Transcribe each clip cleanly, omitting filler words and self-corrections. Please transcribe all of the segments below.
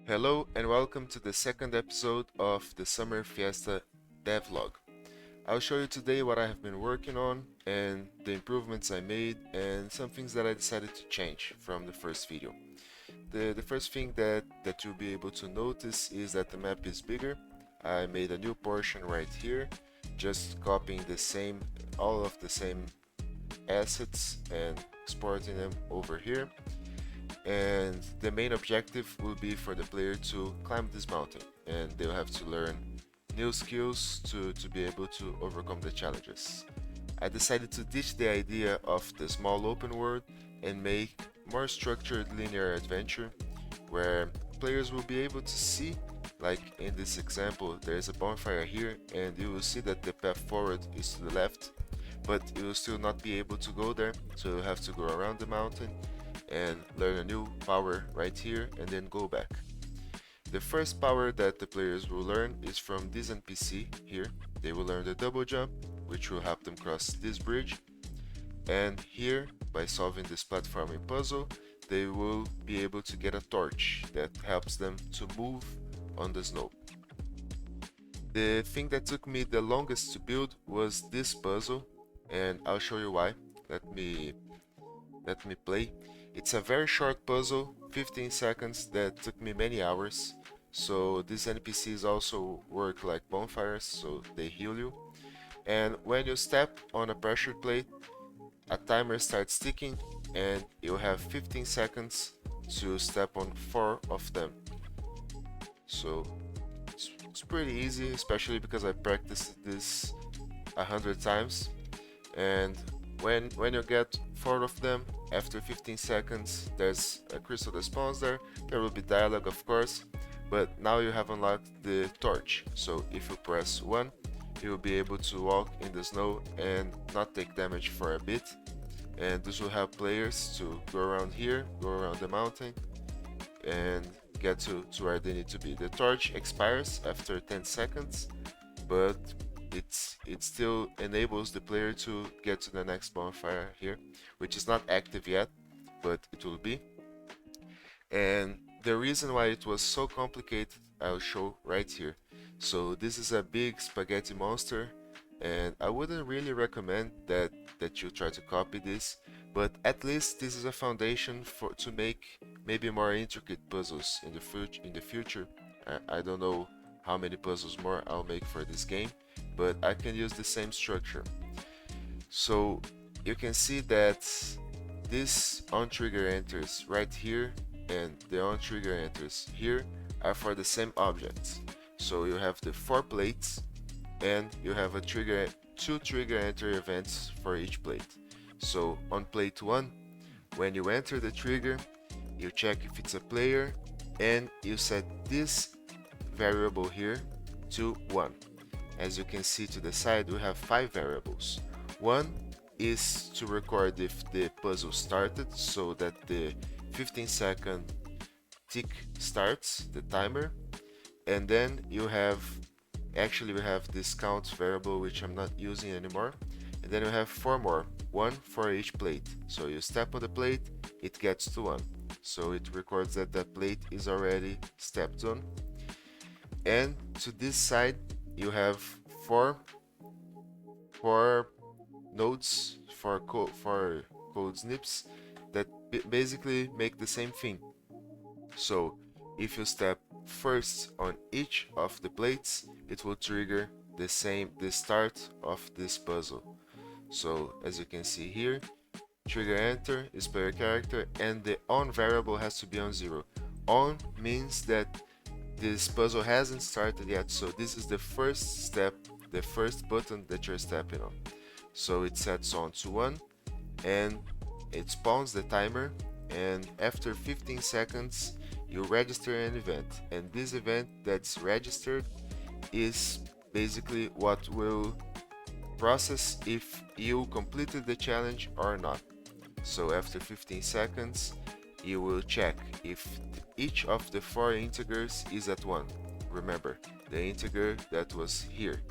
Hello and welcome to the second episode of the Summer Fiesta Devlog. I'll show you today what I have been working on and the improvements I made and some things that I decided to change from the first video. The first thing that you'll be able to notice is that the map is bigger. I made a new portion right here, just copying all of the same assets and exporting them over here. And the main objective will be for the player to climb this mountain, and they'll have to learn new skills to be able to overcome the challenges. I decided to ditch the idea of the small open world and make more structured linear adventure where players will be able to see, like in this example, there is a bonfire here and you will see that the path forward is to the left, but you will still not be able to go there, so you'll have to go around the mountain and learn a new power right here and then go back. The first power that the players will learn is from this NPC here. They will learn the double jump, which will help them cross this bridge, and here, by solving this platforming puzzle, they will be able to get a torch that helps them to move on the snow. The thing that took me the longest to build was this puzzle, and I'll show you why. Let me play. It's a very short puzzle, 15 seconds, that took me many hours. So these NPCs also work like bonfires, so they heal you. And when you step on a pressure plate, a timer starts ticking and you have 15 seconds to step on 4 of them. So it's pretty easy, especially because I practiced this 100 times. And when you get 4 of them, after 15 seconds, there's a crystal that spawns there. There will be dialogue, of course, but now you have unlocked the torch. So if you press 1, you will be able to walk in the snow and not take damage for a bit. And this will help players to go around here, go around the mountain, and get to where they need to be. The torch expires after 10 seconds, but it still enables the player to get to the next bonfire here, which is not active yet, but it will be. And the reason why it was so complicated I'll show right here. So this is a big spaghetti monster, and I wouldn't really recommend that you try to copy this, but at least this is a foundation to make maybe more intricate puzzles in the future. I don't know how many puzzles more I'll make for this game, but I can use the same structure. So you can see that this on trigger enters right here and the on trigger enters here are for the same objects. So you have the 4 plates and you have two trigger enter events for each plate. So on plate 1, when you enter the trigger, you check if it's a player and you set this variable here to 1. As you can see to the side, we have 5 variables. 1 is to record if the puzzle started, so that the 15-second tick starts, the timer. And then you have, actually we have this count variable, which I'm not using anymore. And then we have 4 more, 1 for each plate. So you step on the plate, it gets to 1. So it records that that plate is already stepped on. And to this side, you have four nodes, for code snips that basically make the same thing. So if you step first on each of the plates, it will trigger the start of this puzzle. So as you can see here, trigger enter is player character, and the on variable has to be on 0. On means that this puzzle hasn't started yet, so this is the first step, the first button that you're stepping on. So it sets on to 1 and it spawns the timer, and after 15 seconds you register an event, and this event that's registered is basically what will process if you completed the challenge or not. So after 15 seconds you will check if each of the 4 integers is at 1. Remember, the integer that was here.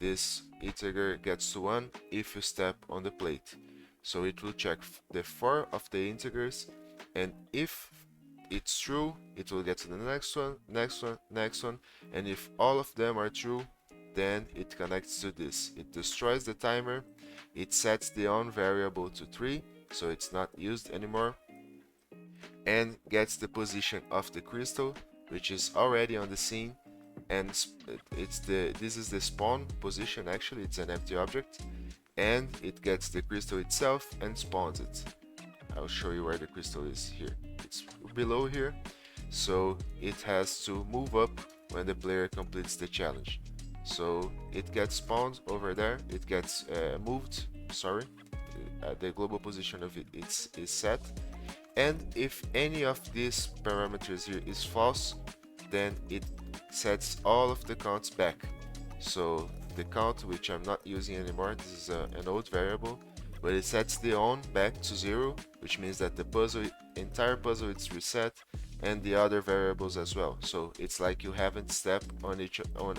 This integer gets to 1 if you step on the plate. So it will check the 4 of the integers, and if it's true, it will get to the next one, next one, next one, and if all of them are true, then it connects to this. It destroys the timer, it sets the on variable to 3, so it's not used anymore, and gets the position of the crystal, which is already on the scene, and this is the spawn position. Actually, it's an empty object, and it gets the crystal itself and spawns it. I'll show you where the crystal is here. It's below here, so it has to move up when the player completes the challenge. So it gets spawned over there, it gets moved, sorry, the global position of it is set, and if any of these parameters here is false, then it sets all of the counts back. So the count, which I'm not using anymore, this is an old variable, but it sets the on back to 0, which means that the entire puzzle is reset, and the other variables as well. So it's like you haven't stepped on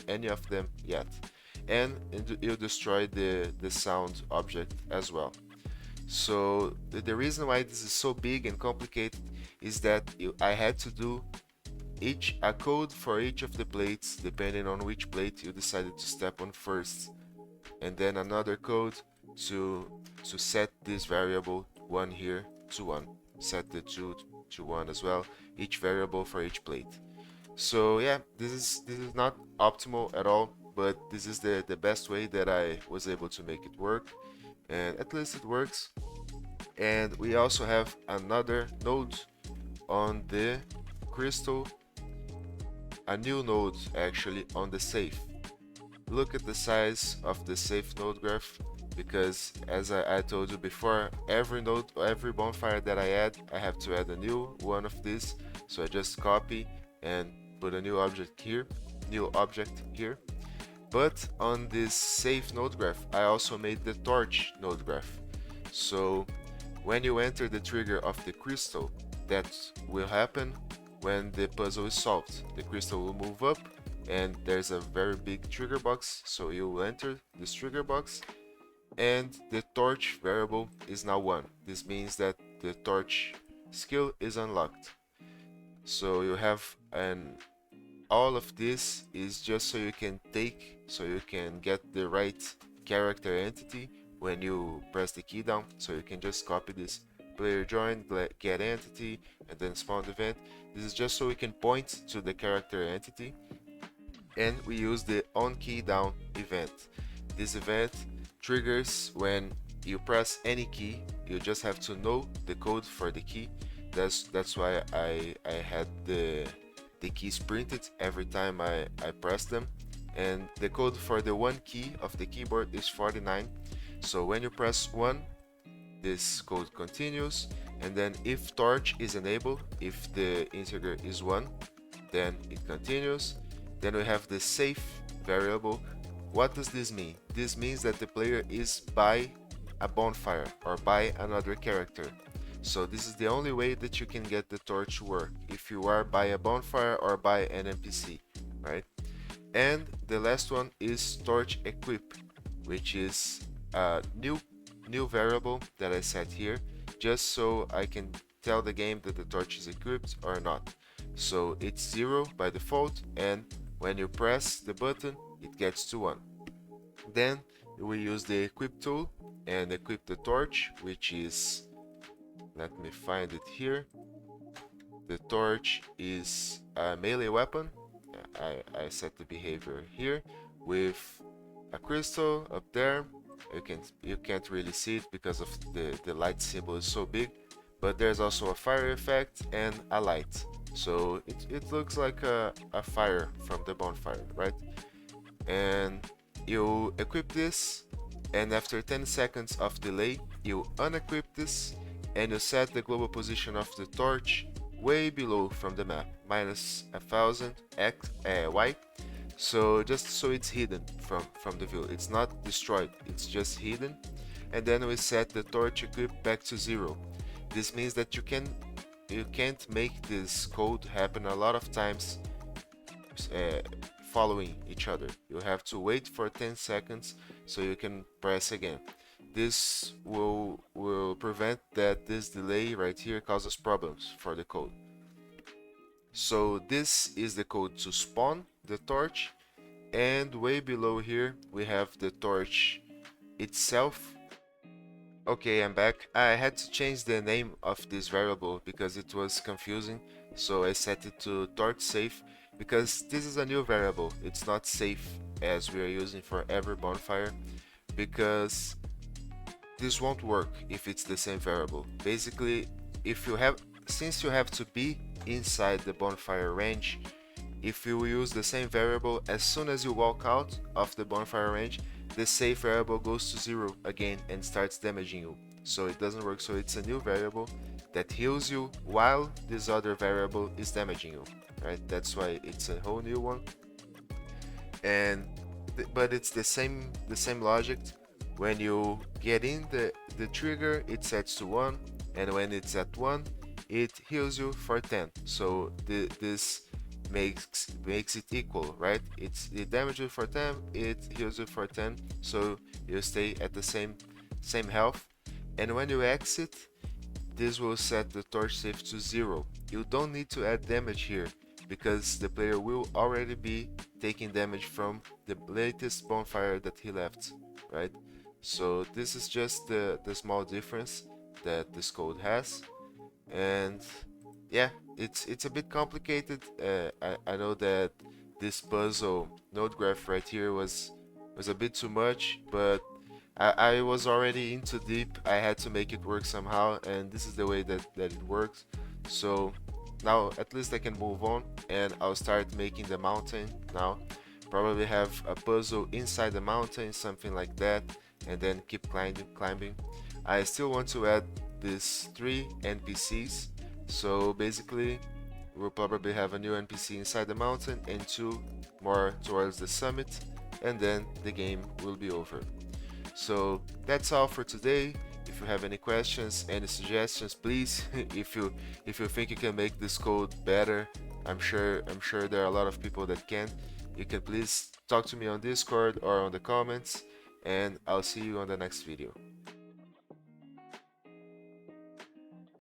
any of them yet. And you destroy the sound object as well. So the reason why this is so big and complicated is that I had to do a code for each of the plates depending on which plate you decided to step on first, and then another code to set this variable 1 here to 1, set the 2 to 1 as well, each variable for each plate. So yeah, this is not optimal at all, but this is the best way that I was able to make it work, and at least it works. And we also have another node on the crystal, a new node actually on the safe. Look at the size of the safe node graph, because as I told you before, every node, every bonfire that I add, I have to add a new one of these. So I just copy and put a new object here, But on this safe node graph, I also made the torch node graph. So when you enter the trigger of the crystal, that will happen when the puzzle is solved. The crystal will move up, and there's a very big trigger box, so you will enter this trigger box, and the torch variable is now 1. This means that the torch skill is unlocked. So you have all of this is just so you can get the right character entity when you press the key down. So you can just copy this player join, get entity, and then spawn event. This is just so we can point to the character entity, and we use the on key down event. This event triggers when you press any key. You just have to know the code for the key. That's why I had the keys printed every time I press them, and the code for the one key of the keyboard is 49. So when you press 1, this code continues, and then if torch is enabled, if the integer is 1, then it continues. Then we have the safe variable. What does this mean? This means that the player is by a bonfire or by another character. So this is the only way that you can get the torch to work, if you are by a bonfire or by an NPC, right? And the last one is torch equip, which is a new variable that I set here, just so I can tell the game that the torch is equipped or not. So it's 0 by default, and when you press the button, it gets to 1. Then we use the equip tool and equip the torch, which is, let me find it here. The torch is a melee weapon. I set the behavior here with a crystal up there. You can't really see it because of the light symbol is so big, but there's also a fire effect and a light. So it looks like a fire from the bonfire, right? And you equip this, and after 10 seconds of delay, you unequip this, and you set the global position of the torch way below from the map, -1000 y, so just so it's hidden from the view. It's not destroyed, it's just hidden. And then we set the torch equip back to 0. This means that you can't make this code happen a lot of times following each other. You have to wait for 10 seconds so you can press again. This will prevent that this delay right here causes problems for the code. So this is the code to spawn the torch, and way below here we have the torch itself. Okay, I'm back. I had to change the name of this variable because it was confusing, so I set it to torch safe because this is a new variable. It's not safe as we are using for every bonfire, because this won't work if it's the same variable. Basically, if you have since you have to be inside the bonfire range, if you use the same variable, as soon as you walk out of the bonfire range, the safe variable goes to 0 again and starts damaging you. So it doesn't work. So it's a new variable that heals you while this other variable is damaging you, right? That's why it's a whole new one. And but it's the same logic. When you get in the trigger, it sets to 1, and when it's at 1, it heals you for 10. So this makes it equal, right? It damages you for 10, it heals you for 10, so you stay at the same health. And when you exit, this will set the torch safe to 0. You don't need to add damage here because the player will already be taking damage from the latest bonfire that he left, right? So this is just the small difference that this code has. And yeah, it's a bit complicated. I know that this puzzle node graph right here was a bit too much, but I was already into deep. I had to make it work somehow, and this is the way that it works. So now at least I can move on, and I'll start making the mountain now. Probably have a puzzle inside the mountain, something like that, and then keep climbing. I still want to add these 3 NPCs. So basically, we'll probably have a new NPC inside the mountain and 2 more towards the summit, and then the game will be over. So that's all for today. If you have any questions, any suggestions, please, if you think you can make this code better, I'm sure there are a lot of people that can. You can please talk to me on Discord or on the comments, and I'll see you on the next video.